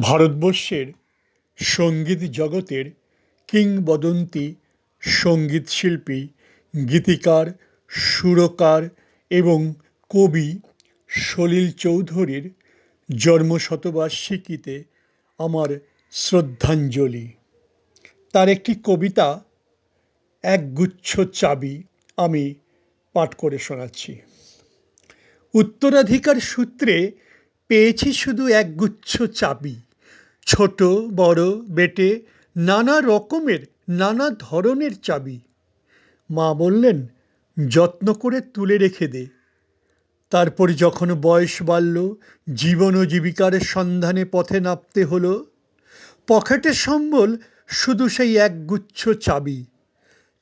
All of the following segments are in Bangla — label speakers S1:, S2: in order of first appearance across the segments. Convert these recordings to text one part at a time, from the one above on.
S1: ভারতবর্ষের সঙ্গীত জগতের কিংবদন্তি সঙ্গীত শিল্পী, গীতিকার, সুরকার এবং কবি সলিল চৌধুরীর জন্মশতবার্ষিকীতে আমার শ্রদ্ধাঞ্জলি। তার একটি কবিতা একগুচ্ছ চাবি আমি পাঠ করে শোনাচ্ছি। উত্তরাধিকার সূত্রে পেয়েছি শুধু একগুচ্ছ চাবি, ছোট বড় বেটে নানা রকমের নানা ধরনের চাবি। মা বললেন, যত্ন করে তুলে রেখে দে। তারপর যখন বয়স বাড়ল, জীবন ও জীবিকার সন্ধানে পথে নামতে হলো, পকেটে সম্বল শুধু সেই একগুচ্ছ চাবি,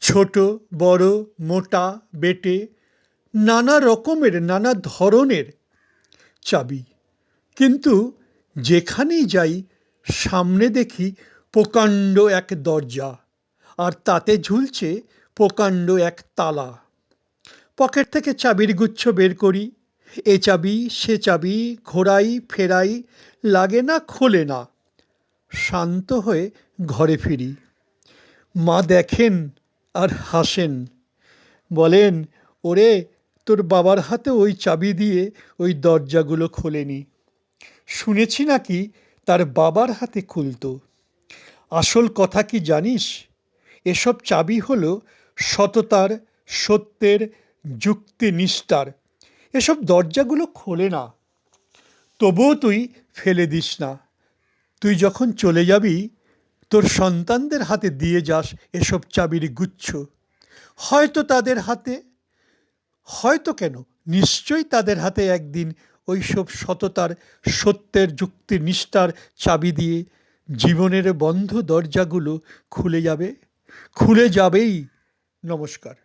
S1: ছোট বড় মোটা বেটে নানা রকমের নানা ধরনের চাবি। কিন্তু যেখানেই যাই সামনে দেখি প্রকাণ্ড এক দরজা, আর তাতে ঝুলছে প্রকাণ্ড এক তালা। পকেট থেকে চাবির গুচ্ছ বের করি, এ চাবি সে চাবি ঘোরাই ফেরাই, লাগে না খোলে না। শান্ত হয়ে ঘরে ফিরি। মা দেখেন আর হাসেন, বলেন, ওরে তোর বাবার হাতে ওই চাবি দিয়ে ওই দরজাগুলো খোলেনি, শুনেছি নাকি তার বাবার হাতে খুলতো। আসল কথা কি জানিস? এসব চাবি হলো সততার, সত্যের, যুক্তি নিষ্ঠার। এসব দরজাগুলো খোলে না, তবুও তুই ফেলে দিস না। তুই যখন চলে যাবি তোর সন্তানদের হাতে দিয়ে যাস এসব চাবির গুচ্ছ। হয়তো তাদের হাতে, হয়তো কেন নিশ্চয়ই তাদের হাতে একদিন ওই সব সততার, সত্যের, যুক্তি নিষ্ঠার চাবি দিয়ে জীবনের বন্ধ দরজাগুলো খুলে যাবে, খুলে যাবেই। নমস্কার।